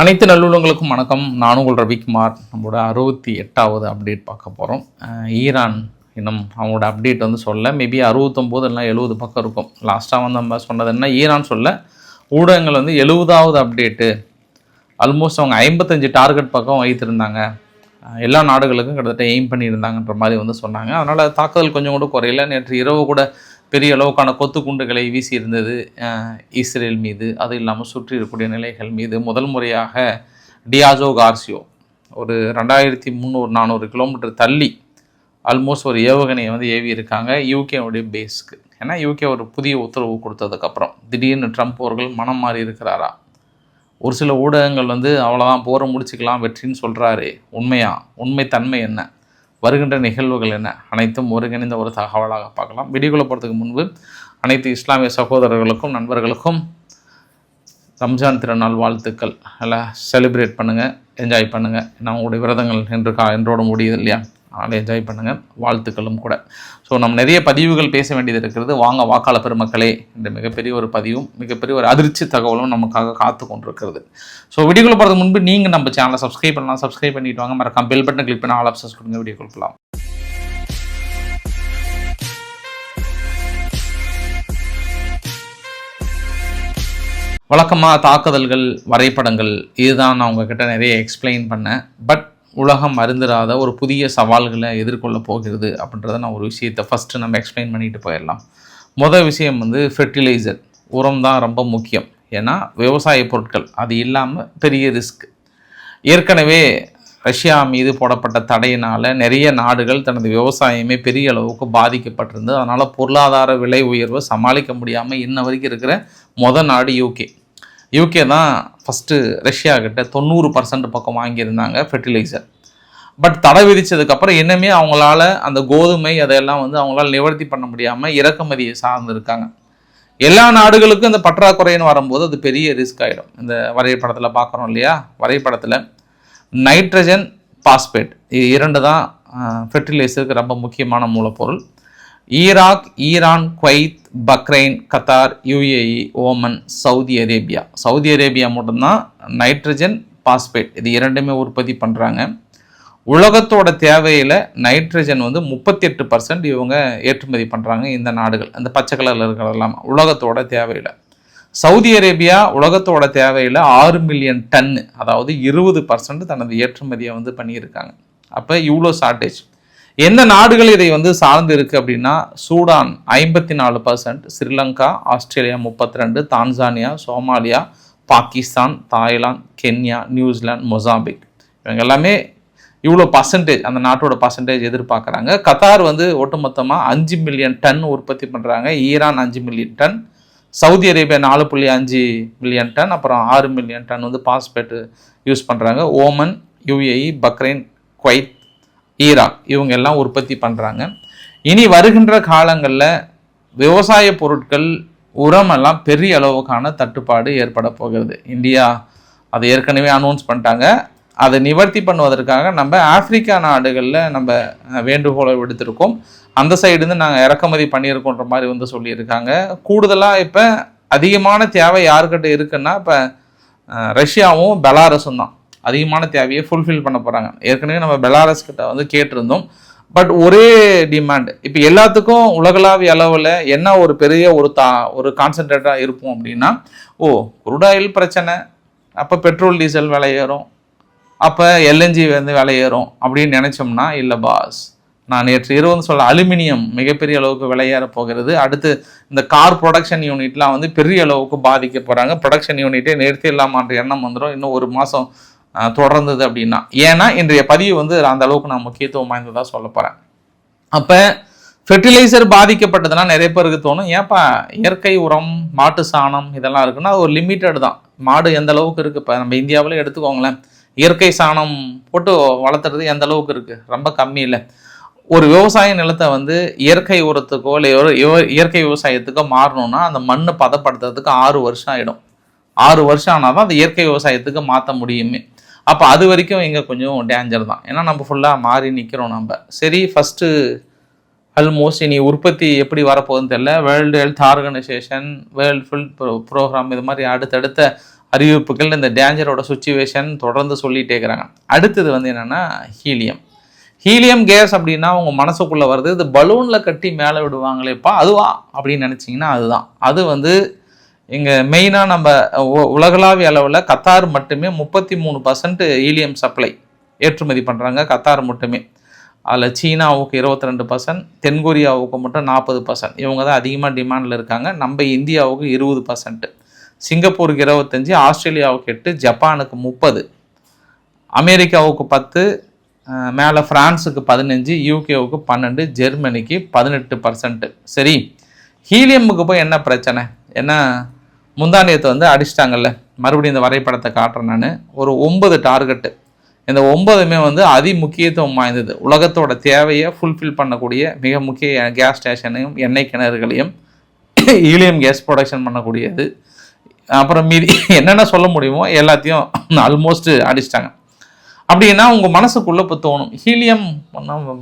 அனைத்து நல்லுள்ளங்களுக்கும் வணக்கம். நான் உங்கள் ரவிக்குமார். நம்மளோட 68வது அப்டேட் பார்க்க போகிறோம். ஈரான் இன்னும் அவங்களோட அப்டேட் வந்து சொல்ல மேபி 69 இல்லைனா 70 பக்கம் இருக்கும். லாஸ்ட்டாக வந்து நம்ம சொன்னது என்ன, ஈரான் சொல்ல ஊடகங்கள் வந்து 70வது அப்டேட்டு, ஆல்மோஸ்ட் அவங்க 55 டார்கெட் பக்கம் வைத்திருந்தாங்க, எல்லா நாடுகளுக்கும் கிட்டத்தட்ட எய்ம் பண்ணியிருந்தாங்கன்ற மாதிரி வந்து சொன்னாங்க. அதனால் தாக்குதல் கொஞ்சம் கூட குறையில. நேற்று இரவு கூட பெரிய அளவுக்கான கொத்து குண்டுகளை வீசி இருந்தது இஸ்ரேல் மீது. அது இல்லாமல் சுற்றி இருக்கக்கூடிய நிலைகள் மீது. முதல் முறையாக டியாஜோ கார்சியோ ஒரு 2300-400 கிலோமீட்டர் தள்ளி ஆல்மோஸ்ட் ஒரு ஏவுகணையை வந்து ஏவி இருக்காங்க யூகேவுடைய பேஸ்க்கு. ஏன்னா யூகே ஒரு புதிய உத்தரவு கொடுத்ததுக்கப்புறம் திடீர்னு ட்ரம்ப் அவர்கள் மனம் மாறி இருக்கிறாரா? ஒரு சில ஊடகங்கள் வந்து அவ்வளோதான், போரை முடிச்சுக்கலாம் வெற்றின்னு சொல்கிறாரு. உண்மை தன்மை என்ன, வருகின்ற நிகழ்வுகள் என்ன, அனைத்தும் ஒருங்கிணைந்த ஒரு தகவலாக பார்க்கலாம். வீடியோக்குள்ளே போகிறதுக்கு முன்பு அனைத்து இஸ்லாமிய சகோதரர்களுக்கும் நண்பர்களுக்கும் ரம்ஜான் திருநாள் வாழ்த்துக்கள். நல்லா செலிப்ரேட் பண்ணுங்கள், என்ஜாய் பண்ணுங்கள். ஏன்னா உங்களுடைய விரதங்கள் என்றோட முடியுது இல்லையா, அதனால் என்ஜாய் பண்ணுங்கள், வாழ்த்துக்களும் கூட. ஸோ நம்ம நிறைய பதிவுகள் பேச வேண்டியது இருக்கிறது. வாங்க வாக்காளர் பெருமக்களே, இந்த மிகப்பெரிய ஒரு பதிவும் மிகப்பெரிய ஒரு அதிர்ச்சி தகவலும் நமக்காக காத்து கொண்டிருக்கிறது. ஸோ வீடியோக்குள்ள போகிறதுக்கு முன்பு நீங்கள் நம்ம சேனலை சப்ஸ்கிரைப் பண்ணலாம், சப்ஸ்கிரைப் பண்ணிட்டு வாங்க. மறக்காம பெல் பட்டன் கிளிக் பண்ணி ஆல் ஆப்ஷன்ஸ் கொடுங்க. வீடியோ கொடுக்கலாம். வழக்கமாக தாக்குதல்கள், வரைபடங்கள், இதுதான் நான் உங்ககிட்ட நிறைய எக்ஸ்பிளைன் பண்ணேன். பட் உலகம் அறிந்திராத ஒரு புதிய சவால்களை எதிர்கொள்ள போகிறது அப்படின்றத நான் ஒரு விஷயத்தை ஃபஸ்ட்டு நம்ம எக்ஸ்பிளைன் பண்ணிட்டு போயிடலாம். மொதல் விஷயம் வந்து ஃபெர்டிலைசர், உரம் தான் ரொம்ப முக்கியம். ஏன்னா விவசாய பொருட்கள் அது இல்லாமல் பெரிய ரிஸ்க். ஏற்கனவே ரஷ்யா மீது போடப்பட்ட தடையினால் நிறைய நாடுகள் தனது விவசாயமே பெரிய அளவுக்கு பாதிக்கப்பட்டிருந்தது. அதனால் பொருளாதார விலை உயர்வை சமாளிக்க முடியாமல் இன்ன வரைக்கும் இருக்கிற நாடு யூகே தான் ஃபஸ்ட்டு ரஷ்யா கிட்ட 90% பக்கம் வாங்கியிருந்தாங்க ஃபெர்டிலைசர். பட் தடை விதித்ததுக்கப்புறம் இன்னுமே அவங்களால அந்த கோதுமை அதையெல்லாம் வந்து அவங்களால நிவர்த்தி பண்ண முடியாமல் இறக்குமதியை சார்ந்து இருக்காங்க. எல்லா நாடுகளுக்கும் இந்த பற்றாக்குறைன்னு வரும்போது அது பெரிய ரிஸ்க் ஆகிடும். இந்த வரைபடத்தில் பார்க்குறோம் இல்லையா, வரைபடத்தில் நைட்ரஜன், பாஸ்பேட் இது 2 தான் ஃபெர்டிலைசருக்கு ரொம்ப முக்கியமான மூலப்பொருள். Iraq, Iran, Kuwait, Bahrain, Qatar, UAE, Oman, Saudi Arabia மட்டும்தான் நைட்ரஜன், பாஸ்பேட் இது 2மே உற்பத்தி பண்ணுறாங்க. உலகத்தோட தேவையில் நைட்ரஜன் வந்து 38% இவங்க ஏற்றுமதி பண்ணுறாங்க. இந்த நாடுகள் அந்த பச்சை கலரில் இருக்கிறதெல்லாம் உலகத்தோட தேவையில். சவுதி அரேபியா உலகத்தோட தேவையில் 6 மில்லியன் டன், அதாவது 20% தனது ஏற்றுமதியை வந்து பண்ணியிருக்காங்க. அப்போ இவ்வளோ ஷார்ட்டேஜ். எந்த நாடுகள் இதை வந்து சார்ந்து இருக்குது அப்படின்னா, Sudan 54%, Sri Lanka, Australia 32%, Tanzania, Somalia, Pakistan, Thailand, Kenya, New Zealand, Mozambique இவங்க எல்லாமே இவ்வளோ பர்சன்டேஜ் அந்த நாட்டோட பர்சன்டேஜ் எதிர்பார்க்குறாங்க. கத்தார் வந்து ஒட்டுமொத்தமாக 5 மில்லியன் டன் உற்பத்தி பண்ணுறாங்க. Iran 5 million ton, Saudi Arabia 4.5 million ton, அப்புறம் 6 மில்லியன் டன் வந்து பாஸ்பேட்டு யூஸ் பண்ணுறாங்க. Oman, UAE, Bahrain, Kuwait, Iraq இவங்க எல்லாம் உற்பத்தி பண்ணுறாங்க. இனி வருகின்ற காலங்களில் விவசாய பொருட்கள், உரமெல்லாம் பெரிய அளவுக்கான தட்டுப்பாடு ஏற்பட போகிறது. இந்தியா அதை ஏற்கனவே அனௌன்ஸ் பண்ணிட்டாங்க. அதை நிவர்த்தி பண்ணுவதற்காக நம்ம ஆப்பிரிக்கா நாடுகளில் நம்ம வேண்டுகோளை விடுத்திருக்கோம். அந்த சைடுந்து நாங்கள் இறக்குமதி பண்ணியிருக்கோன்ற மாதிரி வந்து சொல்லியிருக்காங்க. கூடுதலாக இப்போ அதிகமான தேவை யாருக்கிட்ட இருக்குன்னா, இப்போ ரஷ்யாவும் பெலாரஸும் தான் அதிகமான தேவையை ஃபுல்ஃபில் பண்ண போகிறாங்க. ஏற்கனவே நம்ம பெலாரஸ் கிட்ட வந்து கேட்டிருந்தோம். பட் ஒரே டிமாண்ட் இப்போ எல்லாத்துக்கும் உலகளாவிய அளவில் என்ன ஒரு பெரிய ஒரு கான்சன்ட்ரேட்டாக இருப்போம் அப்படின்னா, குரூட் ஆயில் பிரச்சனை, அப்போ பெட்ரோல் டீசல் விலை ஏறும், அப்போ எல்என்ஜி வந்து விலை ஏறும் அப்படின்னு நினச்சோம்னா, இல்லை பாஸ், நான் நேற்று இரவு சொல்ல அலுமினியம் மிகப்பெரிய அளவுக்கு விலையேற போகிறது. அடுத்து இந்த கார் ப்ரொடக்ஷன் யூனிட்லாம் வந்து பெரிய அளவுக்கு பாதிக்க போகிறாங்க. ப்ரொடக்ஷன் யூனிட்டே நிறுத்திடலாமான்ற எண்ணம் வந்துடும் இன்னும் ஒரு மாதம் தொடர்ந்தது அப்படின்னா. ஏன்னா இன்றைய பதிவு வந்து அந்த அளவுக்கு நான் முக்கியத்துவம் வாய்ந்ததாக சொல்ல போகிறேன். அப்போ ஃபெர்டிலைசர் பாதிக்கப்பட்டதுன்னா நிறைய பேருக்கு தோணும், ஏன்ப்பா இயற்கை உரம், மாட்டு சாணம் இதெல்லாம் இருக்குன்னா அது ஒரு லிமிட்டட் தான். மாடு எந்த அளவுக்கு இருக்குது, இப்போ நம்ம இந்தியாவிலே எடுத்துக்கோங்களேன், இயற்கை சாணம் போட்டு வளர்த்துறது எந்த அளவுக்கு இருக்குது, ரொம்ப கம்மி இல்லை. ஒரு விவசாய நிலத்தை வந்து இயற்கை உரத்துக்கோ இல்லை இயற்கை விவசாயத்துக்கோ மாறணும்னா அந்த மண்ணை பதப்படுத்துறதுக்கு 6 வருஷம் ஆகிடும். 6 வருஷம் ஆனால் தான் அந்த இயற்கை விவசாயத்துக்கு மாற்ற முடியுமே. அப்போ அது வரைக்கும் இங்கே கொஞ்சம் டேஞ்சர் தான். ஏன்னா நம்ம ஃபுல்லாக மாறி நிற்கிறோம். நம்ம சரி ஃபஸ்ட்டு ஆல்மோஸ்ட் இனி உற்பத்தி எப்படி வரப்போகுதுன்னு தெரியல. World health organisation, world food programme இது மாதிரி அடுத்தடுத்த அறிவிப்புகள், இந்த டேஞ்சரோட சுச்சுவேஷன் தொடர்ந்து சொல்லிகிட்டே இருக்கிறாங்க. அடுத்தது வந்து என்னென்னா ஹீலியம் கேஸ் அப்படின்னா உங்கள் மனசுக்குள்ளே வருது, இது பலூனில் கட்டி மேலே விடுவாங்களேப்பா அதுவா அப்படின்னு நினச்சிங்கன்னா அதுதான். அது வந்து இங்கே மெயினாக நம்ம உலகளாவிய அளவில் கத்தார் மட்டுமே 33% ஹீலியம் சப்ளை ஏற்றுமதி பண்ணுறாங்க, கத்தார் மட்டுமே. அதில் சீனாவுக்கு 22%, தென்கொரியாவுக்கு மட்டும் 40%. இவங்க தான் அதிகமாக டிமாண்டில் இருக்காங்க. நம்ம இந்தியாவுக்கு 20%, சிங்கப்பூருக்கு 25%, ஆஸ்திரேலியாவுக்கு 8%, ஜப்பானுக்கு 30%, அமெரிக்காவுக்கு 10%, மேலே ஃப்ரான்ஸுக்கு 15%, யூகேவுக்கு 12%, ஜெர்மனிக்கு 18%. சரி, ஹீலியமுக்கு போய் என்ன பிரச்சனை? ஏன்னா முந்தானியத்தை வந்து அடிச்சிட்டாங்கல்ல, மறுபடியும் இந்த வரைபடத்தை காட்டுறேன் நான். ஒரு 9 டார்கெட்டு, இந்த 9மே வந்து முக்கியத்துவம் வாய்ந்தது. உலகத்தோட தேவையை ஃபுல்ஃபில் பண்ணக்கூடிய மிக முக்கிய கேஸ் ஸ்டேஷனையும் எண்ணெய் கிணறுகளையும் ஹீலியம் கேஸ் ப்ரொடக்ஷன் பண்ணக்கூடியது. அப்புறம் மீதி என்னென்ன சொல்ல முடியுமோ எல்லாத்தையும் ஆல்மோஸ்ட் அடிச்சிட்டாங்க. அப்படின்னா உங்கள் மனசுக்குள்ளே இப்போ தோணும், ஹீலியம்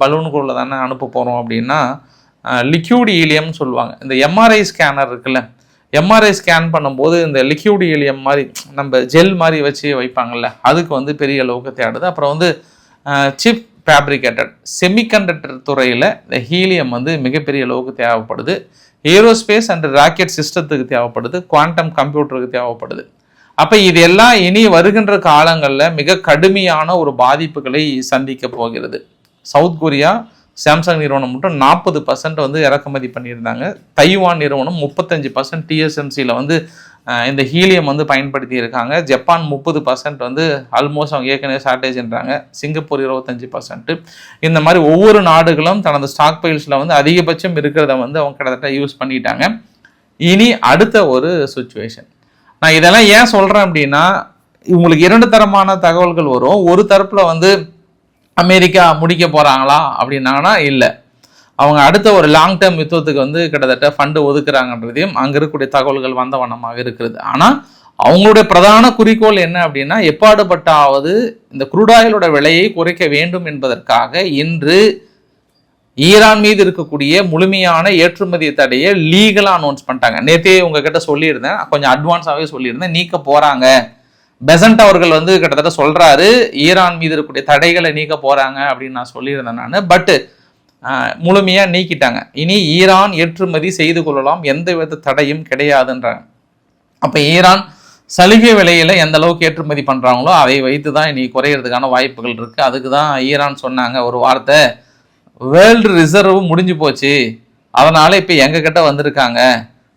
பலூனுக்குள்ளே தானே அனுப்ப போகிறோம் அப்படின்னா லிக்யூட் ஹீலியம்னு சொல்லுவாங்க. இந்த எம்ஆர்ஐ ஸ்கேனர் இருக்குல்ல, எம்ஆர்ஐ ஸ்கேன் பண்ணும்போது இந்த லிக்யூட் ஹீலியம் மாதிரி நம்ம ஜெல் மாதிரி வச்சு வைப்பாங்கள்ல, அதுக்கு வந்து பெரிய அளவுக்கு தேடுது. அப்புறம் வந்து சிப் ஃபேப்ரிகேட்டட் செமிகண்டக்டர் துறையில் இந்த ஹீலியம் வந்து மிகப்பெரிய அளவுக்கு தேவைப்படுது. ஏரோஸ்பேஸ் அண்ட் ராக்கெட் சிஸ்டத்துக்கு தேவைப்படுது, குவாண்டம் கம்ப்யூட்டருக்கு தேவைப்படுது. அப்போ இதெல்லாம் இனி வருகின்ற காலங்களில் மிக கடுமையான ஒரு பாதிப்புகளை சந்திக்க போகிறது. சவுத் கொரியா சாம்சங் நிறுவனம் மட்டும் 40% வந்து இறக்குமதி பண்ணியிருந்தாங்க. தைவான் நிறுவனம் 35% டிஎஸ்எம்சியில் வந்து இந்த ஹீலியம் வந்து பயன்படுத்தி இருக்காங்க. ஜப்பான் 30% வந்து ஆல்மோஸ்ட் அவங்க ஏற்கனவே ஷார்ட்டேஜ்ன்றாங்க. சிங்கப்பூர் 25%. இந்த மாதிரி ஒவ்வொரு நாடுகளும் தனது ஸ்டாக் பைல்ஸில் வந்து அதிகபட்சம் இருக்கிறத வந்து அவங்க கிட்டத்தட்ட யூஸ் பண்ணிட்டாங்க. இனி அடுத்த ஒரு சுச்சுவேஷன், நான் இதெல்லாம் ஏன் சொல்கிறேன் அப்படின்னா, உங்களுக்கு 2 தரமான தகவல்கள் வரும். ஒரு தரப்பில் வந்து அமெரிக்கா முடிக்க போகிறாங்களா அப்படின்னாங்கன்னா இல்லை, அவங்க அடுத்த ஒரு லாங் டேர்ம் யுத்தத்துக்கு வந்து கிட்டத்தட்ட ஃபண்டு ஒதுக்குறாங்கன்றதையும் அங்கே இருக்கக்கூடிய தகவல்கள் வந்த வண்ணமாக இருக்கிறது. ஆனால் அவங்களுடைய பிரதான குறிக்கோள் என்ன அப்படின்னா, எப்பாடுபட்டாவது இந்த குரூடாயிலோட விலையை குறைக்க வேண்டும் என்பதற்காக இன்று ஈரான் மீது இருக்கக்கூடிய முழுமையான ஏற்றுமதி தடையை லீகலாக அனௌன்ஸ் பண்ணிட்டாங்க. நேற்றே உங்ககிட்ட சொல்லியிருந்தேன், கொஞ்சம் அட்வான்ஸாகவே சொல்லியிருந்தேன், நீக்க போகிறாங்க. பெசன்ட் அவர்கள் வந்து கிட்டத்தட்ட சொல்கிறாரு ஈரான் மீது இருக்கக்கூடிய தடைகளை நீக்க போகிறாங்க அப்படின்னு நான் சொல்லியிருந்தேன் நான். பட்டு முழுமையாக நீக்கிட்டாங்க. இனி ஈரான் ஏற்றுமதி செய்து கொள்ளலாம், எந்த வித தடையும் கிடையாதுன்றாங்க. அப்போ ஈரான் சலுகை விலையில் எந்த அளவுக்கு ஏற்றுமதி பண்ணுறாங்களோ அதை வைத்து தான் இனி குறையிறதுக்கான வாய்ப்புகள் இருக்குது. அதுக்கு தான் ஈரான் சொன்னாங்க ஒரு வார்த்தை, வேர்ல்டு ரிசர்வ் முடிஞ்சு போச்சு, அதனால் இப்போ எங்ககிட்ட வந்திருக்காங்க,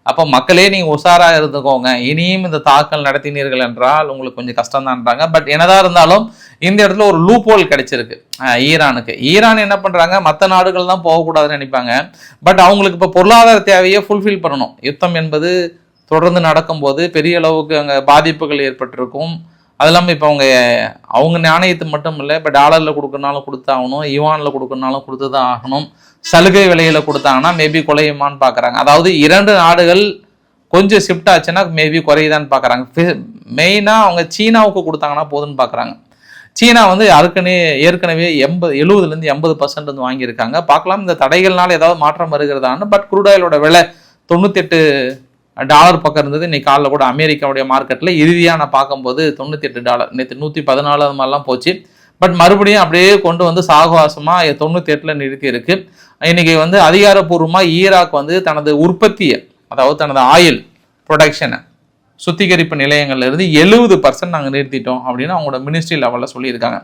அப்போ மக்களே நீங்கள் உஷாராக இருந்துக்கோங்க, இனியும் இந்த தாக்கல் நடத்தினீர்கள் என்றால் உங்களுக்கு கொஞ்சம் கஷ்டம்தான்றாங்க. பட் என்னதான் இருந்தாலும் இந்த இடத்துல ஒரு லூப் ஹோல் கிடைச்சிருக்கு ஈரானுக்கு. ஈரான் என்ன பண்ணுறாங்க, மற்ற நாடுகள் தான் போகக்கூடாதுன்னு நினைப்பாங்க. பட் அவங்களுக்கு இப்போ பொருளாதார தேவையை ஃபுல்ஃபில் பண்ணணும். யுத்தம் என்பது தொடர்ந்து நடக்கும்போது பெரிய அளவுக்கு அங்கே பாதிப்புகள் ஏற்பட்டிருக்கும். அது இல்லாமல் இப்போ அவங்க நாணயத்து மட்டும் இல்லை, இப்போ டாலரில் கொடுக்கறனாலும் கொடுத்தாகணும், யுவானில் கொடுக்கறனாலும் கொடுத்து தான் ஆகணும். சலுகை விலையில் கொடுத்தாங்கன்னா மேபி குறையுமான்னு பார்க்குறாங்க. அதாவது 2 நாடுகள் கொஞ்சம் ஷிஃப்ட் ஆச்சுன்னா மேபி குறையுதான்னு பார்க்குறாங்க. மெயினாக அவங்க சீனாவுக்கு கொடுத்தாங்கன்னா போதுன்னு பார்க்குறாங்க. சீனா வந்து ஏற்கனவே 70% 80% வந்து வாங்கியிருக்காங்க. பார்க்கலாம் இந்த தடைகள்னால ஏதாவது மாற்றம் வருகிறதான்னு. பட் குரூடாயிலோட விலை $98 பக்கம் இருந்தது. இன்னைக்கு காலைல கூட அமெரிக்காவுடைய மார்க்கெட்டில் இறுதியாக நான் பார்க்கும்போது $98, நேற்று 114 அது மாதிரிலாம் போச்சு. பட் மறுபடியும் அப்படியே கொண்டு வந்து சாகவாசமாக 98 நிறுத்தி இருக்கு. இன்னைக்கு வந்து அதிகாரப்பூர்வமாக ஈராக் வந்து தனது உற்பத்தியை, அதாவது தனது ஆயில் ப்ரொடக்ஷனை சுத்திகரிப்பு நிலையங்கள்லேருந்து 70% நாங்கள் நிறுத்திட்டோம் அப்படின்னு அவங்களோட மினிஸ்ட்ரி லெவலில் சொல்லியிருக்காங்க.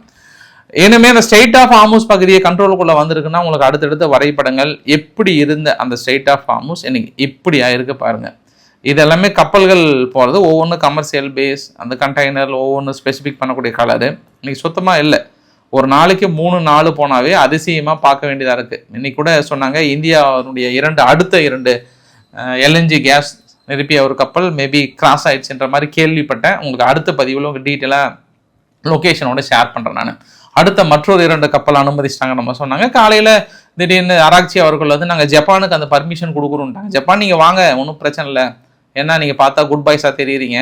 இனிமேல் அந்த ஸ்ட்ரெயிட் ஆஃப் ஹார்முஸ் பகுதியை கண்ட்ரோலுக்குள்ளே வந்திருக்குன்னா உங்களுக்கு அடுத்தடுத்த வரைபடங்கள் எப்படி இருந்த அந்த ஸ்ட்ரெயிட் ஆஃப் ஹார்முஸ் இன்னைக்கு இப்படி ஆயிருக்கு பாருங்கள். இதெல்லாமே கப்பல்கள் போகிறது, ஒவ்வொன்றும் கமர்ஷியல் பேஸ், அந்த கண்டெய்னர் ஒவ்வொன்றும் ஸ்பெசிஃபிக் பண்ணக்கூடிய கலரு இன்னைக்கு சுத்தமாக இல்லை. ஒரு நாளைக்கு 3-4 போனாவே அதிசயமாக பார்க்க வேண்டியதாக இருக்குது. இன்னைக்கு கூட சொன்னாங்க இந்தியாவுடைய அடுத்த 2 எல்என்ஜி கேஸ் நிரப்பிய ஒரு கப்பல் மேபி கிராஸ் ஆயிடுச்சுன்ற மாதிரி கேள்விப்பட்டேன். உங்களுக்கு அடுத்த பதிவில் உங்களுக்கு டீட்டெயிலாக லொக்கேஷனோட ஷேர் பண்ணுறேன் நான். அடுத்த மற்றொரு 2 கப்பல் அனுமதிச்சிட்டாங்க நம்ம சொன்னாங்க. காலையில் திடீர்னு ஆராய்ச்சி அவர்கள் வந்து நாங்கள் ஜப்பானுக்கு அந்த பர்மிஷன் கொடுக்குறோன்ட்டாங்க. ஜப்பான் நீங்கள் வாங்க, ஒன்றும் பிரச்சனை இல்லை, ஏன்னா நீங்கள் பார்த்தா குட் பாய்ஸாக தெரியுறீங்க,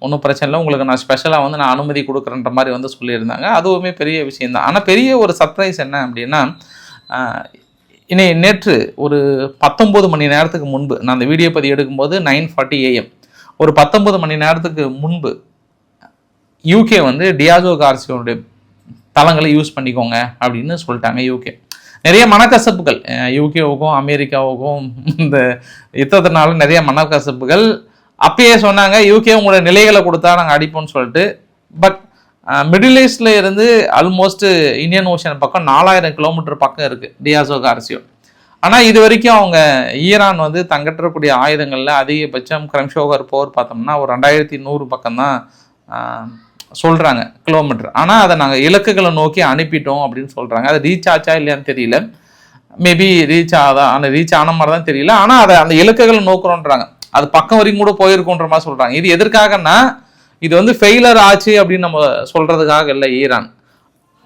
ஒன்றும் பிரச்சனை இல்லை, உங்களுக்கு நான் ஸ்பெஷலாக வந்து நான் அனுமதி கொடுக்குறேன்ற மாதிரி வந்து சொல்லியிருந்தாங்க. அதுவுமே பெரிய விஷயந்தான். ஆனால் பெரிய ஒரு சர்ப்ரைஸ் என்ன அப்படின்னா, நேற்று ஒரு 19 மணி நேரத்துக்கு முன்பு, நான் அந்த வீடியோ பதிவு எடுக்கும்போது 9:40 AM, ஒரு 19 மணி நேரத்துக்கு முன்பு யூகே வந்து டியாசோ கார்சியோனுடைய தளங்களை யூஸ் பண்ணிக்கோங்க அப்படின்னு சொல்லிட்டாங்க யூகே. நிறைய மனக்கசப்புகள் யூகேவுக்கும் அமெரிக்காவுக்கும் இந்த யுத்தத்தினால நிறைய மனக்கசப்புகள். அப்பயே சொன்னாங்க யூகே உங்களோட நிலைகளை கொடுத்தா நாங்கள் அடிப்போம்னு சொல்லிட்டு. பட் மிடில் ஈஸ்டில் இருந்து ஆல்மோஸ்ட் இந்தியன் ஓஷன் பக்கம் 4000 கிலோமீட்டர் பக்கம் இருக்குது டியாசோ கார்சியோ. ஆனால் இது வரைக்கும் அவங்க ஈரான் வந்து தங்கற்றக்கூடிய ஆயுதங்களில் அதிகபட்சம் கிரம்ஷோகர் போர் பார்த்தோம்னா ஒரு 2100 பக்கம்தான் சொல்கிறாங்க கிலோமீட்டர். ஆனால் அதை நாங்கள் இலக்குகளை நோக்கி அனுப்பிட்டோம் அப்படின்னு சொல்கிறாங்க. அது ரீச் ஆச்சா இல்லையான்னு தெரியல, மேபி ரீச் ஆன மாதிரி தான் தெரியல. ஆனால் அதை அந்த இலக்குகளை நோக்குறோன்றாங்க, அது பக்கம் வரைக்கும் கூட போயிருக்குன்ற மாதிரி சொல்கிறாங்க. இது எதற்காகன்னா இது வந்து ஃபெயிலர் ஆச்சு அப்படின்னு நம்ம சொல்கிறதுக்காக இல்லை. ஈரான்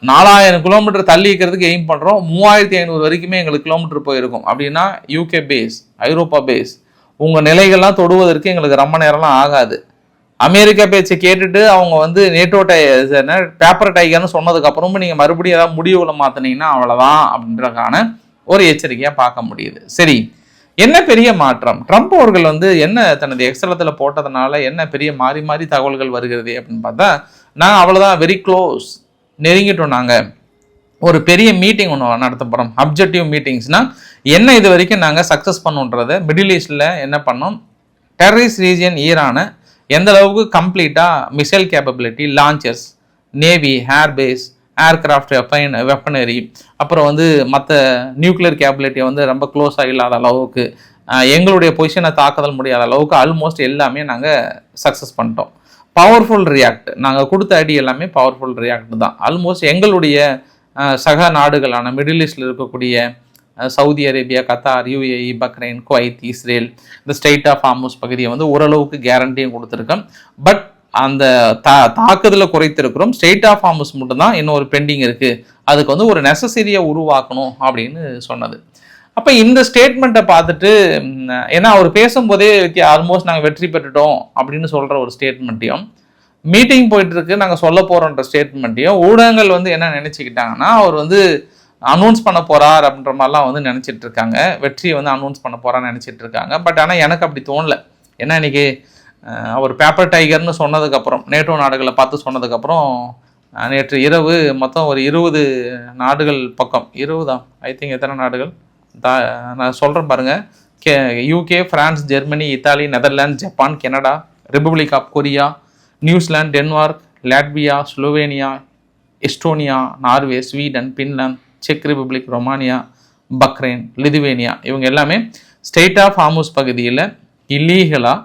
4000 கிலோமீட்டர் தள்ளி இருக்கிறதுக்கு எய்ம் பண்ணுறோம், 3500 வரைக்குமே எங்களுக்கு கிலோமீட்டர் போயிருக்கும் அப்படின்னா யூகே பேஸ், ஐரோப்பா பேஸ், உங்கள் நிலைகள்லாம் தொடுவதற்கு எங்களுக்கு ரொம்ப நேரம்லாம் ஆகாது. அமெரிக்கா பேச்சை கேட்டுட்டு அவங்க வந்து நேட்டோ பேப்பர் டைகர்னு சொன்னதுக்கு அப்புறமும் நீங்கள் மறுபடியும் ஏதாவது முடிவுகளை மாற்றினீங்கன்னா அவ்வளோதான் அப்படின்றக்கான ஒரு எச்சரிக்கையாக பார்க்க முடியுது. சரி, என்ன பெரிய மாற்றம்? ட்ரம்ப் அவர்கள் வந்து என்ன தனது எக்ஸலத்தில் போட்டதுனால என்ன பெரிய மாறி மாறி தகவல்கள் வருகிறது அப்படின்னு பார்த்தா, நாங்கள் அவ்வளோதான் வெரி க்ளோஸ், நெருங்கிட்டோம். நாங்கள் ஒரு பெரிய மீட்டிங் ஒன்று நடத்த போகிறோம். அப்ஜெக்டிவ் மீட்டிங்ஸ்னால் என்ன இது வரைக்கும் நாங்கள் சக்ஸஸ் பண்ணுன்றதை மிடில் ஈஸ்டில் என்ன பண்ணோம், டெரரிஸ்ட் ரீஜியன் ஈரானை எந்த அளவுக்கு கம்ப்ளீட்டாக missile capability, launchers, navy, air base, aircraft, வெப்பனரி, அப்புறம் வந்து மற்ற நியூக்ளியர் கேப்பபிலிட்டியை வந்து ரொம்ப க்ளோஸாக இல்லாத அளவுக்கு, எங்களுடைய பொசிஷனை தாக்குதல் முடியாத அளவுக்கு ஆல்மோஸ்ட் எல்லாமே நாங்கள் சக்ஸஸ் பண்ணிட்டோம். பவர்ஃபுல் ரியாக்ட், நாங்கள் கொடுத்த அடி எல்லாமே பவர்ஃபுல் ரியாக்ட் தான். ஆல்மோஸ்ட் எங்களுடைய சக நாடுகளான மிடில் ஈஸ்டில் இருக்கக்கூடிய Saudi Arabia, Qatar, UAE, Bahrain, Kuwait, Israel, இந்த ஸ்டேட் ஆஃப் ஹார்முஸ் பகுதியை வந்து ஓரளவுக்கு கேரண்டியும் கொடுத்துருக்கோம். பட் அந்த தாக்குதலை குறைத்திருக்கிறோம். ஸ்டேட் ஆஃப் ஹார்முஸ் மட்டும்தான் இன்னும் ஒரு பெண்டிங் இருக்குது, அதுக்கு வந்து ஒரு நெசசரியை உருவாக்கணும் அப்படின்னு சொன்னது. அப்போ இந்த ஸ்டேட்மெண்ட்டை பார்த்துட்டு, ஏன்னா அவர் பேசும்போதே ஆல்மோஸ்ட் நாங்கள் வெற்றி பெற்றுட்டோம் அப்படின்னு சொல்கிற ஒரு ஸ்டேட்மெண்ட்டையும், மீட்டிங் போயிட்டுருக்கு நாங்கள் சொல்ல போகிறோன்ற ஸ்டேட்மெண்ட்டையும் ஊடகங்கள் வந்து என்ன நினச்சிக்கிட்டாங்கன்னா, அவர் வந்து அனௌன்ஸ் பண்ண போகிறார் அப்படின்ற மாதிரிலாம் வந்து நினச்சிட்டு இருக்காங்க, வெற்றியை வந்து அனௌன்ஸ் பண்ண போகிறான்னு நினச்சிட்டு இருக்காங்க. பட் ஆனால் எனக்கு அப்படி தோணலை. ஏன்னா இன்றைக்கி அவர் பேப்பர் டைகர்னு சொன்னதுக்கப்புறம், நேட்டோ நாடுகளை பார்த்து சொன்னதுக்கப்புறம், நேற்று இரவு மொத்தம் ஒரு 20 நாடுகள் பக்கம், 20 ஐ திங்க் எத்தனை நாடுகள் நான் சொல்கிறேன் பாருங்கள், UK, France, Germany, Italy, Netherlands, Japan, Canada, republic of Korea, New Zealand, Denmark, Latvia, Slovenia, Estonia, Norway, Sweden, Finland, செக் ரிப்பப்ளிக், ரொமானியா, பக்ரைன், லிதுவேனியா, இவங்க எல்லாமே ஸ்டேட் ஆஃப் ஹார்முஸ் பகுதியில் இல்லீகலாக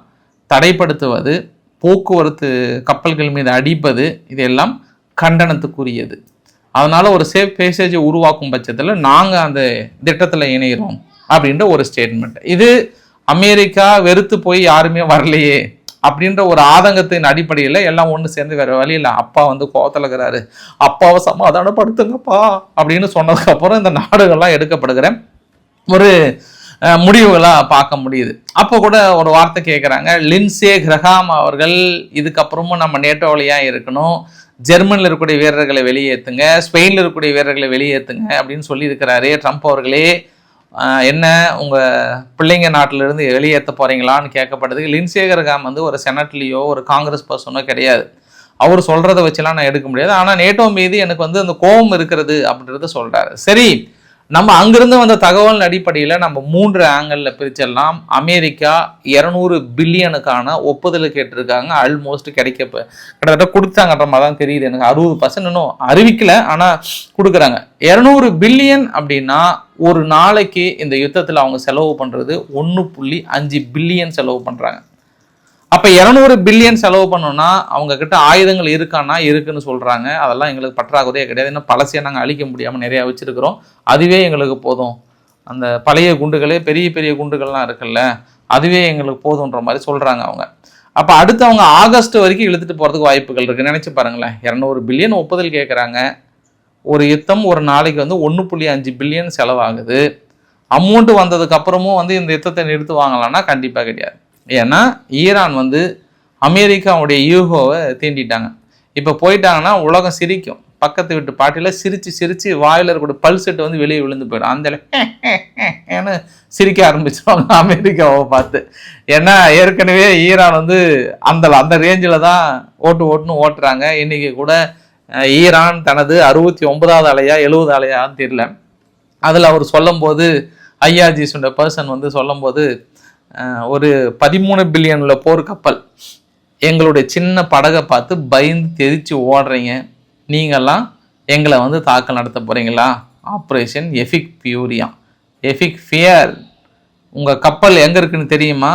தடைப்படுத்துவது, போக்குவரத்து கப்பல்கள் மீது அடிப்பது, இதெல்லாம் கண்டனத்துக்குரியது. அதனால் ஒரு சேஃப் பேசேஜை உருவாக்கும் பட்சத்தில் நாங்கள் அந்த திட்டத்தில் இணைகிறோம் அப்படின்ற ஒரு ஸ்டேட்மெண்ட். இது அமெரிக்கா வெறுத்து போய் யாருமே வரலையே அப்படின்ற ஒரு ஆதங்கத்தின் அடிப்படையில் எல்லாம் ஒன்று சேர்ந்து வேறு வழியில் அப்பா வந்து கோவத்தில் இருக்கிறாரு, அப்பாவை சமாதானப்படுத்துங்கப்பா அப்படின்னு சொன்னதுக்கப்புறம் இந்த நாடுகள்லாம் எடுக்கப்படுகிற ஒரு முடிவுகளாக பார்க்க முடியுது. அப்போ கூட ஒரு வார்த்தை கேட்குறாங்க, லின்சே கிரஹாம் அவர்கள் இதுக்கப்புறமும் நம்ம நேட்டோவிலையா இருக்கணும், ஜெர்மனியில் இருக்கக்கூடிய வீரர்களை வெளியேற்றுங்க, ஸ்பெயினில் இருக்கக்கூடிய வீரர்களை வெளியேற்றுங்க அப்படின்னு சொல்லியிருக்கிறாரு ட்ரம்ப் அவர்களே. என்ன உங்கள் பிள்ளைங்க நாட்டிலிருந்து வெளியேற்ற போகிறீங்களான்னு கேட்கப்படுது. லின்சே கிரஹாம் வந்து ஒரு செனட்லேயோ ஒரு காங்கிரஸ் பர்சனோ கிடையாது, அவர் சொல்கிறத வச்சுலாம் நான் எடுக்க முடியாது. ஆனால் நேட்டோ மீது எனக்கு வந்து அந்த கோபம் இருக்கிறது அப்படின்றத சொல்கிறாரு. சரி, நம்ம அங்கிருந்து வந்த தகவல் அடிப்படையில் நம்ம 3 ஆங்கிளில் பிரிச்சிடலாம். அமெரிக்கா 200 பில்லியனுக்கான ஒப்புதல் கேட்டிருக்காங்க, ஆல்மோஸ்ட் கிட்டத்தட்ட கொடுத்தாங்கன்ற மாதிரி தான் தெரியுது எனக்கு. 60% இன்னும் அறிவிக்கல, ஆனால் கொடுக்குறாங்க. 200 பில்லியன் அப்படின்னா ஒரு நாளைக்கு இந்த யுத்தத்தில் அவங்க செலவு பண்ணுறது 1.5 பில்லியன் செலவு பண்ணுறாங்க. அப்போ 200 பில்லியன் செலவு பண்ணோன்னா அவங்க கிட்ட ஆயுதங்கள் இருக்கான்னா இருக்குன்னு சொல்கிறாங்க. அதெல்லாம் எங்களுக்கு பற்றாக்குறையே கிடையாது, இன்னும் பழசையை நாங்கள் அழிக்க முடியாமல் நிறையா வச்சுருக்கிறோம், அதுவே எங்களுக்கு போதும். அந்த பழைய குண்டுகளே பெரிய பெரிய குண்டுகள்லாம் இருக்குல்ல, அதுவே எங்களுக்கு போதுன்ற மாதிரி சொல்கிறாங்க அவங்க. அப்போ அடுத்து அவங்க ஆகஸ்ட் வரைக்கும் இழுத்துட்டு போகிறதுக்கு வாய்ப்புகள் இருக்குது. நினச்சி பாருங்களேன், 200 பில்லியன் ஒப்புதல் கேட்குறாங்க, ஒரு யுத்தம் ஒரு நாளைக்கு வந்து 1.5 பில்லியன் செலவாகுது. அமௌண்ட்டு வந்ததுக்கு அப்புறமும் வந்து இந்த யுத்தத்தை நிறுத்துவாங்களான்னா கண்டிப்பாக கிடையாது. ஏன்னா ஈரான் வந்து அமெரிக்காவுடைய யூகோவை தீண்டிட்டாங்க. இப்போ போயிட்டாங்கன்னா உலகம் சிரிக்கும், பக்கத்து வீட்டு பாட்டியில் சிரித்து வாயில் இருக்கக்கூடிய பல்செட்டு வந்து வெளியே விழுந்து போயிடும். அந்த சிரிக்க ஆரம்பிச்சிருவாங்க அமெரிக்காவை பார்த்து. ஏன்னா ஏற்கனவே ஈரான் வந்து அந்த ரேஞ்சில் தான் ஓட்டுறாங்க. இன்றைக்கி கூட ஈரான் தனது 69வது அலையா 70 அலையான்னு தெரியல, அதில் அவர் சொல்லும்போது ஐஆர்ஜிஸோட பர்சன் வந்து சொல்லும்போது, ஒரு 13 பில்லியன்ல போர் கப்பல் எங்களுடைய சின்ன படகை பார்த்து பயந்து தெரிச்சு ஓடுறீங்க, நீங்கள்லாம் எங்களை வந்து தாக்கல் நடத்த போகிறீங்களா? Operation epic fury, epic fear. உங்கள் கப்பல் எங்கே இருக்குன்னு தெரியுமா?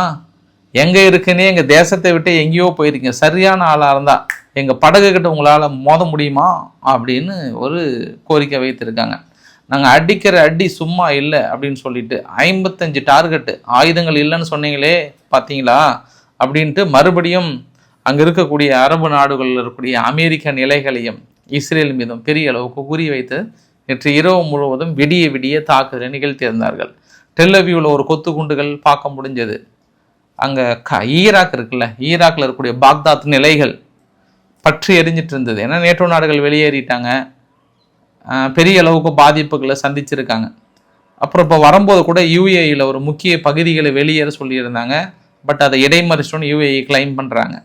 எங்கே இருக்குன்னே எங்கள் தேசத்தை விட்டு எங்கேயோ போயிருக்கீங்க. சரியான ஆளாக இருந்தால் எங்கள் படகுக்கிட்ட உங்களால் மோத முடியுமா அப்படின்னு ஒரு கோரிக்கை வைத்திருக்காங்க. நாங்கள் அடிக்கிற அடி சும்மா இல்லை அப்படின்னு சொல்லிட்டு 55 டார்கெட்டு, ஆயுதங்கள் இல்லைன்னு சொன்னீங்களே பார்த்தீங்களா அப்படின்ட்டு மறுபடியும் அங்கே இருக்கக்கூடிய அரபு நாடுகளில் இருக்கக்கூடிய அமெரிக்க நிலைகளையும் இஸ்ரேல் மீதும் பெரிய அளவுக்கு குறி வைத்து நேற்று இரவு முழுவதும் விடிய தாக்குதலை நிகழ்த்தியிருந்தார்கள். டெல்லவியூவில் ஒரு கொத்து குண்டுகள் பார்க்க முடிஞ்சது. அங்கே ஈராக் இருக்குல்ல, ஈராக்கில் இருக்கக்கூடிய பாக்தாத் நிலைகள் பற்றி எரிஞ்சிட்டு இருந்தது. ஏன்னா நேட்டோ நாடுகள் வெளியேறிட்டாங்க, பெரிய அளவுக்கு பாதிப்புகளை சந்திச்சிருக்காங்க. அப்புறம் இப்போ வரும்போது கூட யூஏஇயில் ஒரு முக்கிய பகுதிகளை வெளியேற சொல்லியிருந்தாங்க. பட் அதை இடைமறிச்சோன்னு யூஏஇ கிளைம் பண்ணுறாங்க.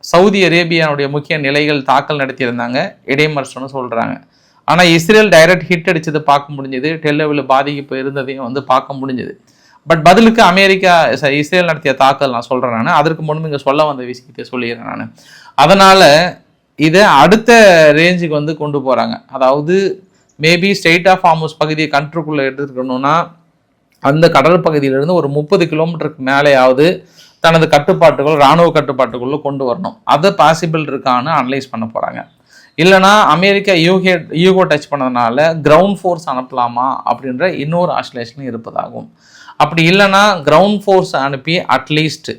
சவுதி அரேபியாவுடைய முக்கிய நிலைகள் தாக்கல் நடத்தியிருந்தாங்க, இடைமறிச்சோன்னு சொல்கிறாங்க. ஆனால் இஸ்ரேல் டைரக்ட் ஹிட் அடித்ததை பார்க்க முடிஞ்சது, டெல்லவியில் பாதிப்பு இருந்ததையும் வந்து பார்க்க முடிஞ்சது. பட் பதிலுக்கு இஸ்ரேல் நடத்திய தாக்கல் நான் சொல்கிறேன். நான் அதற்கு முன்பு இங்கே சொல்ல வந்த விஷயத்தை சொல்லிடுறேன் நான். அதனால் இதை அடுத்த ரேஞ்சுக்கு வந்து கொண்டு போகிறாங்க. அதாவது மேபி ஸ்ட்ரெய்ட் ஆஃப் ஹார்முஸ் பகுதியை கண்ட்ரோலுக்குள்ளே எடுத்துக்கணும்னா அந்த கடல் பகுதியிலிருந்து ஒரு 30 கிலோமீட்டருக்கு மேலேயாவது தனது கட்டுப்பாட்டுகள், இராணுவ கட்டுப்பாட்டுக்குள்ளே கொண்டு வரணும். அதை பாசிபிள் இருக்கான்னு அனலைஸ் பண்ண போகிறாங்க. இல்லைனா அமெரிக்கா யூகோ டச் பண்ணதுனால கிரவுண்ட் ஃபோர்ஸ் அனுப்பலாமா அப்படின்ற இன்னொரு ஆஸ்லேஷன் இருப்பதாகும். அப்படி இல்லைனா கிரவுண்ட் ஃபோர்ஸ் அனுப்பி அட்லீஸ்ட்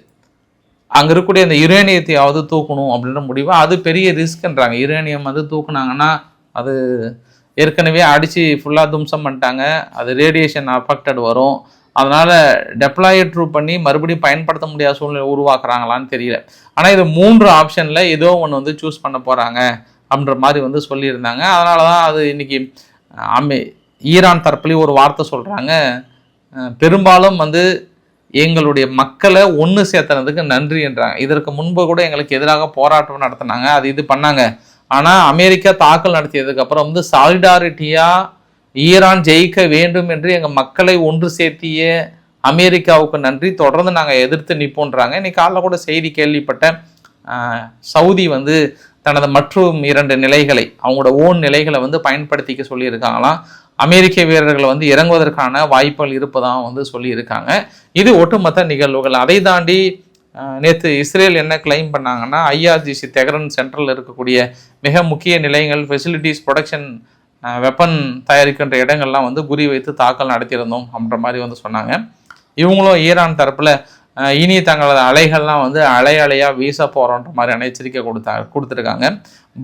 அங்கே இருக்கக்கூடிய அந்த யுரேனியத்தையாவது தூக்கணும் அப்படின்ற முடிவு. அது பெரிய ரிஸ்க்ன்றாங்க. யுரேனியம் வந்து தூக்குனாங்கன்னா அது ஏற்கனவே அடித்து ஃபுல்லாக தும்சம் பண்ணிட்டாங்க, அது ரேடியேஷன் அஃபெக்டட் வரும். அதனால் டெப்ளாய் ட்ரூப் பண்ணி மறுபடியும் பயன்படுத்த முடியாத சூழ்நிலை உருவாக்குறாங்களான்னு தெரியல. ஆனால் இது 3 ஆப்ஷனில் ஏதோ ஒன்று வந்து சூஸ் பண்ண போகிறாங்க அப்படின்ற மாதிரி வந்து சொல்லியிருந்தாங்க. அதனால தான் அது இன்றைக்கி ஈரான் தரப்புலேயும் ஒரு வார்த்தை சொல்கிறாங்க, பெரும்பாலும் வந்து எங்களுடைய மக்களை ஒன்று சேர்த்துனதுக்கு நன்றி என்றாங்க. இதற்கு முன்பு கூட எங்களுக்கு எதிராக போராட்டம் நடத்தினாங்க, அது இது பண்ணாங்க. ஆனால் அமெரிக்கா தாக்கல் நடத்தியதுக்கு அப்புறம் வந்து சாலிடாரிட்டியாக ஈரான் ஜெயிக்க வேண்டும் என்று எங்கள் மக்களை ஒன்று சேர்த்திய அமெரிக்காவுக்கு நன்றி, தொடர்ந்து நாங்கள் எதிர்த்து நிற்போன்றாங்க. இன்னைக்கு காலைல கூட செய்தி கேள்விப்பட்ட சவுதி வந்து தனது மற்றும் 2 நிலைகளை, அவங்களோட ஓன் நிலைகளை வந்து பயன்படுத்திக்க சொல்லியிருக்காங்களாம். அமெரிக்க வீரர்கள் வந்து இறங்குவதற்கான வாய்ப்புகள் இருப்பதாக வந்து சொல்லியிருக்காங்க. இது ஒட்டுமொத்த நிகழ்வுகள். அதை தாண்டி நேற்று இஸ்ரேல் என்ன கிளைம் பண்ணாங்கன்னா, ஐஆர்ஜிசி தெஹ்ரான் சென்ட்ரலில் இருக்கக்கூடிய மிக முக்கிய நிலையங்கள், ஃபெசிலிட்டிஸ், ப்ரொடக்ஷன், வெப்பன் தயாரிக்கின்ற இடங்கள்லாம் வந்து குறி வைத்து தாக்கல் நடத்தியிருந்தோம் அப்படின்ற மாதிரி வந்து சொன்னாங்க. இவங்களும் ஈரான் தரப்பில் இனி தங்களது அலைகள்லாம் வந்து அலையாக வீச போகிறோன்ற மாதிரியான எச்சரிக்கை கொடுத்துருக்காங்க.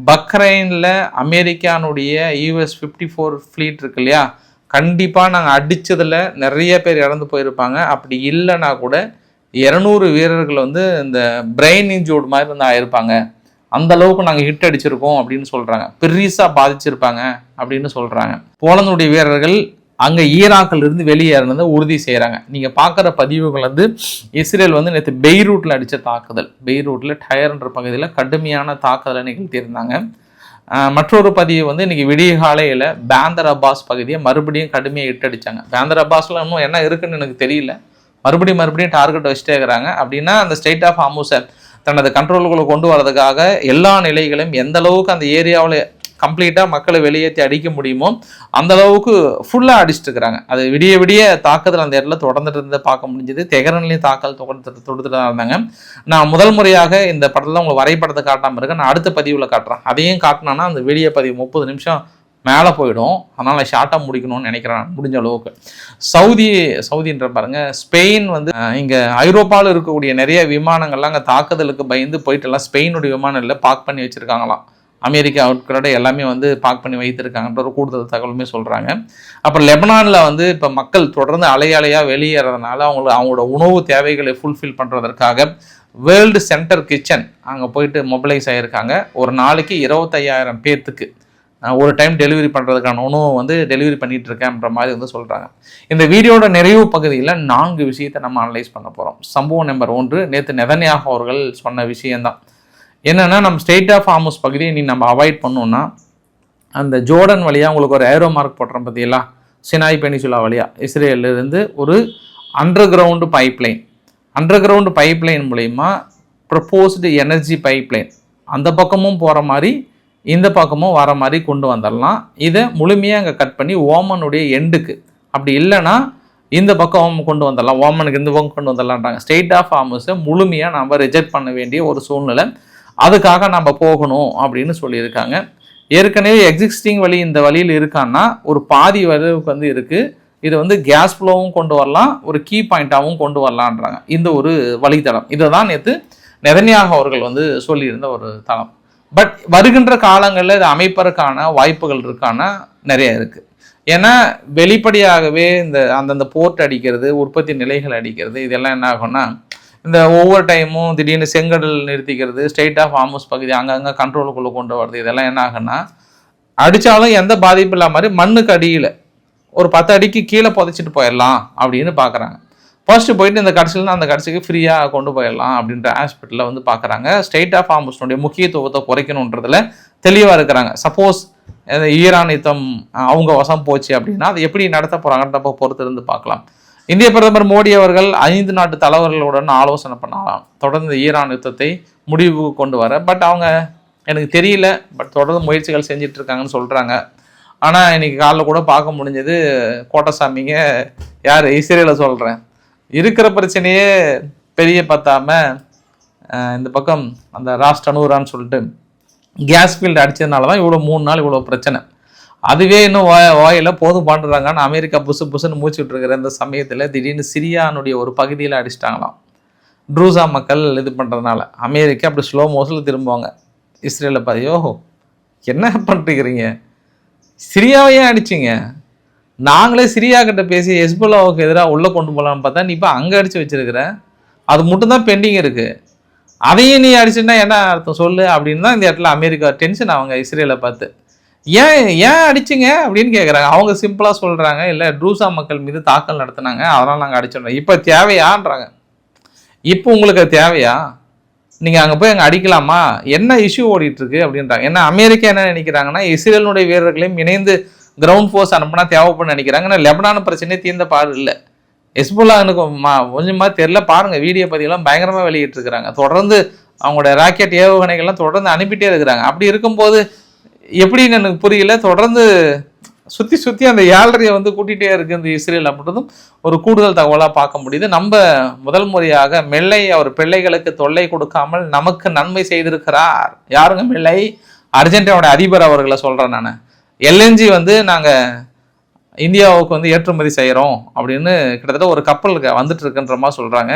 பக்ரைனில் அமெரிக்கானுடைய US 54 ஃப்ளீட் இருக்கு இல்லையா, கண்டிப்பாக நாங்கள் அடித்ததில் நிறைய பேர் இறந்து போயிருப்பாங்க. அப்படி இல்லைன்னா கூட 200 வீரர்கள் வந்து இந்த பிரெயின் இன்ஜூர்ட் மாதிரி வந்து ஆயிருப்பாங்க. அந்த அளவுக்கு நாங்கள் ஹிட் அடிச்சிருக்கோம் அப்படின்னு சொல்கிறாங்க. பெரிசாக பாதிச்சிருப்பாங்க அப்படின்னு சொல்கிறாங்க. போலந்துடைய வீரர்கள் அங்கே ஈராக்கில் இருந்து வெளியேறினதை உறுதி செய்கிறாங்க. நீங்கள் பார்க்குற பதிவுகள் வந்து இஸ்ரேல் வந்து நேற்று பெய்ரூட்டில் அடித்த தாக்குதல், பெய்ரூட்டில் டயர்ன்ற பகுதியில் கடுமையான தாக்குதலை நிகழ்த்தியிருந்தாங்க. மற்றொரு பதிவு வந்து இன்றைக்கி விடிய காலையில் பேந்தர் அப்பாஸ் பகுதியை மறுபடியும் கடுமையாக ஹிட் அடித்தாங்க. பேந்தர் அப்பாஸில் இன்னும் என்ன இருக்குன்னு எனக்கு தெரியல, மறுபடியும் டார்கெட் வச்சுட்டே இருக்கிறாங்க. அப்படின்னா அந்த ஸ்ட்ரெய்ட் ஆஃப் ஹார்முஸை தனது கண்ட்ரோலுக்குள்ளே கொண்டு வரதுக்காக எல்லா நிலைகளையும் எந்த அளவுக்கு அந்த ஏரியாவில் கம்ப்ளீட்டாக மக்களை வெளியேற்றி அடிக்க முடியுமோ அந்த அளவுக்கு ஃபுல்லாக அடிச்சுட்டு இருக்கிறாங்க. அது விடிய தாக்குதல் அந்த இடத்துல தொடர்ந்துட்டு இருந்ததை பார்க்க முடிஞ்சது. தெஹ்ரான்லேயும் தாக்கல் தொடுத்துட்டு தான் இருந்தாங்க. நான் முதல் முறையாக இந்த படத்தில் உங்களுக்கு வரைபடத்தை காட்டாமல் இருக்கேன், நான் அடுத்த பதிவில் காட்டுறேன். அதையும் காட்டினேன்னா அந்த வீடியோ பதிவு 30 நிமிஷம் மேலே போயிடும். அதனால் ஷார்ட்டாக முடிக்கணும்னு நினைக்கிறேன் முடிஞ்ச அளவுக்கு. சவுதின்ற பாருங்க, ஸ்பெயின் வந்து இங்கே ஐரோப்பாவில் இருக்கக்கூடிய நிறைய விமானங்கள்லாம் அங்கே தாக்குதலுக்கு பயந்து போயிட்டுலாம் ஸ்பெயினுடைய விமானங்களில் பார்க் பண்ணி வச்சுருக்காங்களாம். அமெரிக்கா உட்கட எல்லாமே வந்து பார்க் பண்ணி வைத்திருக்காங்கன்ற ஒரு கூடுதல் தகவலுமே சொல்கிறாங்க. அப்புறம் லெபனானில் வந்து இப்போ மக்கள் தொடர்ந்து அலையாக வெளியேறதுனால அவங்களோட உணவு தேவைகளை ஃபுல்ஃபில் பண்ணுறதற்காக வேர்ல்டு சென்டர் கிச்சன் அங்கே போயிட்டு மொபிலைஸ் ஆகியிருக்காங்க. ஒரு நாளைக்கு 25,000 பேர்த்துக்கு ஒரு டைம் டெலிவரி பண்ணுறதுக்கான உணவு வந்து டெலிவரி பண்ணிகிட்டு இருக்கேன்ற மாதிரி வந்து சொல்கிறாங்க. இந்த வீடியோட நிறைவு பகுதியில் 4 விஷயத்தை நம்ம அனலைஸ் பண்ண போகிறோம். சம்பவம் நம்பர் 1, நேற்று நெதன்யாகு அவர்கள் சொன்ன விஷயந்தான். என்னென்னா, நம்ம ஸ்ட்ரெய்ட் ஆஃப் ஹார்முஸ் பகுதியை நீ நம்ம அவாய்ட் பண்ணோன்னா, அந்த ஜோர்டன் வழியாக உங்களுக்கு ஒரு ஏரோ மார்க் போட்டுறோம் பார்த்தீங்களா, சினாய் பெனிசுலா வழியாக இஸ்ரேலிருந்து ஒரு அண்டர் கிரவுண்டு பைப்லைன் மூலயமா ப்ரப்போஸ்டு எனர்ஜி பைப்லைன் அந்த பக்கமும் போகிற மாதிரி இந்த பக்கமும் வர மாதிரி கொண்டு வந்துடலாம். இதை முழுமையாக அங்கே கட் பண்ணி ஓமனுடைய எண்டுக்கு, அப்படி இல்லைன்னா இந்த பக்கம் கொண்டு வந்துடலாம், ஓமனுக்கு இந்த பக்கம் கொண்டு வந்துடலான்றாங்க. ஸ்ட்ரெய்ட் ஆஃப் ஹார்முஸை முழுமையாக நம்ம ரிஜெக்ட் பண்ண வேண்டிய ஒரு சூழ்நிலை, அதுக்காக நம்ம போகணும் அப்படின்னு சொல்லியிருக்காங்க. ஏற்கனவே எக்ஸிஸ்டிங் வழி இந்த வழியில் இருக்கான்னா ஒரு பாதி வரைவுக்கு வந்து இருக்குது. இது வந்து கேஸ் ஃப்ளோவும் கொண்டு வரலாம், ஒரு கீ பாயிண்ட்டாகவும் கொண்டு வரலான்றாங்க. இந்த ஒரு வழித்தளம் இதை தான் நேற்று நெதன்யாகு அவர்கள் வந்து சொல்லியிருந்த ஒரு தளம். பட் வருகின்ற காலங்களில் இதை அமைப்பதற்கான வாய்ப்புகள் இருக்கான நிறைய இருக்குது. ஏன்னா வெளிப்படையாகவே இந்த அந்தந்த போர்ட் அடிக்கிறது, உற்பத்தி நிலைகள் அடிக்கிறது, இதெல்லாம் என்ன ஆகும்னா, இந்த ஒவ்வொரு டைமும் திடீர்னு செங்கடல் நிறுத்திக்கிறது, ஸ்ட்ரெய்ட் ஆஃப் ஹார்முஸ் பகுதி அங்கங்கே கண்ட்ரோலுக்குள்ளே கொண்டு வருது, இதெல்லாம் என்ன ஆகுன்னா அடித்தாலும் எந்த பாதிப்பு இல்லாத மாதிரி மண்ணுக்கு அடியில் ஒரு 10 அடிக்கு கீழே புதைச்சிட்டு போயிடலாம் அப்படின்னு பார்க்குறாங்க. ஃபர்ஸ்ட்டு போயிட்டு இந்த கடைசியிலேருந்து அந்த கடைசிக்கு ஃப்ரீயாக கொண்டு போயிடலாம் அப்படின்ற ஆஸ்பெக்டில் வந்து பார்க்குறாங்க. ஸ்ட்ரெய்ட் ஆஃப் ஹார்முஸ்னுடைய முக்கியத்துவத்தை குறைக்கணுன்றதுல தெளிவாக இருக்கிறாங்க. சப்போஸ் ஈரான் யுத்தம் அவங்க வசம் போச்சு அப்படின்னா அது எப்படி நடத்த போகிறாங்கன்றப்ப பொறுத்து இருந்து பார்க்கலாம். இந்திய பிரதமர் மோடி அவர்கள் 5 நாட்டு தலைவர்களுடன் ஆலோசனை பண்ணலாம் தொடர்ந்து ஈரான் யுத்தத்தை முடிவுக்கு கொண்டு வர. பட் அவங்க எனக்கு தெரியல, பட் தொடர்ந்து முயற்சிகள் செஞ்சுட்டு இருக்காங்கன்னு சொல்கிறாங்க. ஆனால் இன்னைக்கு காலைல கூட பார்க்க முடிஞ்சது, கோட்டசாமிங்க யார் இஸ்ரேலை சொல்கிறேன், இருக்கிற பிரச்சனையே பெரிய பார்த்தாம இந்த பக்கம் அந்த ராஷ்டனூரான்னு சொல்லிட்டு கேஸ் ஃபீல்டு அடித்ததுனால தான் இவ்வளோ 3 நாள் இவ்வளோ பிரச்சனை. அதுவே இன்னும் வாயில் போதும் பண்ணுறாங்கன்னு அமெரிக்கா புசுன்னு மூச்சு விட்டுருக்கிற இந்த சமயத்தில் திடீர்னு சிரியானுடைய ஒரு பகுதியில் அடிச்சிட்டாங்களாம். ட்ரூசா மக்கள் இது பண்ணுறதுனால அமெரிக்கா அப்படி ஸ்லோ மோஷனில் திரும்புவாங்க. இஸ்ரேலை பார்த்து, யோஹோ என்ன பண்ணிட்டுருக்கிறீங்க, சிரியாவையே அடிச்சிங்க, நாங்களே சிரியா கிட்ட பேசி ஹெஸ்புல்லாவுக்கு எதிராக உள்ளே கொண்டு போகலான்னு பார்த்தா நீ இப்போ அங்கே அடித்து வச்சிருக்கிற, அது மட்டும் தான் பெண்டிங் இருக்குது, அதையும் நீ அடிச்சுன்னா என்ன அர்த்தம் சொல்லு அப்படின்னு தான் இந்த இடத்துல அமெரிக்கா டென்ஷன் அவங்க இஸ்ரேலை பார்த்து. ஏன் அடிச்சிங்க அப்படின்னு கேட்குறாங்க. அவங்க சிம்பிளாக சொல்கிறாங்க, இல்லை ட்ரூசா மக்கள் மீது தாக்கல் நடத்தினாங்க, அதனால் நாங்கள் அடிச்சிடறோம். இப்போ தேவையான்றாங்க. இப்போ உங்களுக்கு அது தேவையா, நீங்கள் அங்கே போய் அங்கே அடிக்கலாமா, என்ன இஷ்யூ ஓடிட்டுருக்கு அப்படின்றாங்க. ஏன்னா அமெரிக்கா என்ன நினைக்கிறாங்கன்னா, இஸ்ரேலுடைய வீரர்களையும் இணைந்து கிரவுண்ட் ஃபோர்ஸ் அனுப்புனா தேவைப்படுன்னு நினைக்கிறாங்க. ஆனால் லெபனான் பிரச்சனையே தீர்ந்த பாடு இல்லை. ஹெஸ்புல்லானுக்கு கொஞ்சமாக தெரியல, பாருங்கள் வீடியோ பதிவெல்லாம் பயங்கரமாக வெளியிட்டிருக்கிறாங்க. தொடர்ந்து அவங்களோட ராக்கெட் ஏவுகணைகள்லாம் தொடர்ந்து அனுப்பிட்டே இருக்கிறாங்க. அப்படி இருக்கும்போது எப்படின்னு எனக்கு புரியல, தொடர்ந்து சுற்றி அந்த ஏழரையை வந்து கூட்டிகிட்டே இருக்குது இந்த இஸ்ரேல் அப்படின்றதும் ஒரு கூடுதல் தகவலாக பார்க்க முடியுது. நம்ம முதல் முறையாக மெல்லை அவர் பிள்ளைகளுக்கு தொல்லை கொடுக்காமல் நமக்கு நன்மை செய்திருக்கிறார். யாருங்க மெல்லை? அர்ஜென்டினாவோட அதிபர் அவர்களை சொல்கிறேன் நான். எல்என்ஜி வந்து நாங்கள் இந்தியாவுக்கு வந்து ஏற்றுமதி செய்கிறோம் அப்படின்னு கிட்டத்தட்ட ஒரு கப்பலுக்கு வந்துட்டு இருக்குன்ற மாதிரி சொல்கிறாங்க.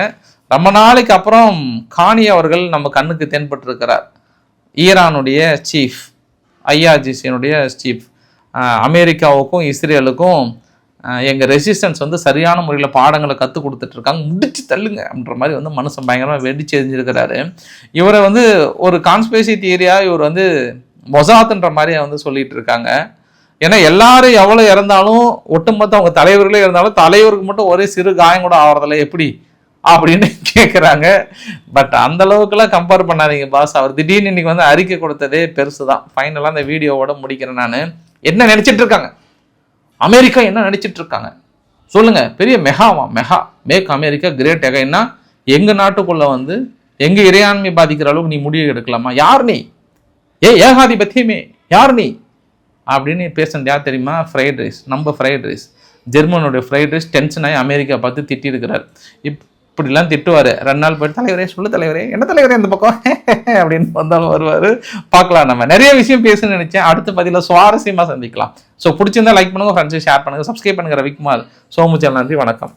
ரொம்ப நாளைக்கு அப்புறம் கானி அவர்கள் நம்ம கண்ணுக்கு தென்பட்டிருக்கிறார். ஈரானுடைய சீஃப், ஐஆர்ஜிசியினுடைய சீஃப், அமெரிக்காவுக்கும் இஸ்ரேலுக்கும் எங்கள் ரெசிஸ்டன்ஸ் வந்து சரியான முறையில் பாடங்களை கற்றுக் கொடுத்துட்ருக்காங்க, முடிச்சு தள்ளுங்க அப்படின்ற மாதிரி வந்து மனுஷன் பயங்கரமாக வெடிச்சு எரிஞ்சிருக்கிறாரு. இவரை வந்து ஒரு கான்ஸ்பிரசி தியரியாக இவர் வந்து மொசாத்துன்ற மாதிரி வந்து சொல்லிட்டு இருக்காங்க. ஏன்னா எல்லாரும் எவ்வளோ இறந்தாலும் ஒட்டுமொத்த அவங்க தலைவர்களே இருந்தாலும் தலைவருக்கு மட்டும் ஒரே சிறு காயம் கூட ஆகிறதில்ல எப்படி அப்படின்னு கேட்குறாங்க. பட் அந்த அளவுக்குலாம் கம்பேர் பண்ணாதீங்க பாஸ். அவர் திடீர்னு இன்னைக்கு வந்து அறிக்கை கொடுத்ததே பெருசு தான். ஃபைனலாக அந்த வீடியோவோட முடிக்கிறேன் நான். என்ன நினைச்சிட்டு இருக்காங்க அமெரிக்கா, என்ன நினைச்சிட்டு இருக்காங்க சொல்லுங்க? பெரிய மெகா மேக் அமெரிக்கா கிரேட் எகைன்னா எங்க நாட்டுக்குள்ள வந்து எங்க இறையாண்மை பாதிக்கிற அளவுக்கு நீ முடிவு எடுக்கலாமா? யார் நீ? ஏகாதிபத்தியமே யார் நீ அப்படின்னு பேசுனது யார் தெரியுமா? ஃப்ரைட் ரைஸ், நம்ம ஃப்ரைட் ரைஸ், ஜெர்மனுடைய ஃப்ரைட் ரைஸ் டென்ஷன் ஆகி அமெரிக்கா பார்த்து திட்டி இருக்கிறார். இப்படிலாம் திட்டுவார். 2 நாள் போய்ட்டு தலைவரே சொல்லு தலைவரே, என்ன தலைவரே இந்த பக்கம் அப்படின்னு வந்தாலும் வருவார். பார்க்கலாம். நம்ம நிறைய விஷயம் பேசணும்னு நினைச்சேன். அடுத்த பதில சுவாரஸ்யமாக சந்திக்கலாம். ஸோ பிடிச்சிருந்தா லைக் பண்ணுங்க, ஃப்ரெண்ட்ஸை ஷேர் பண்ணுங்க, சப்ஸ்கிரைப் பண்ணுங்க. ரவிக்குமார் சோமு சேனல். நன்றி, வணக்கம்.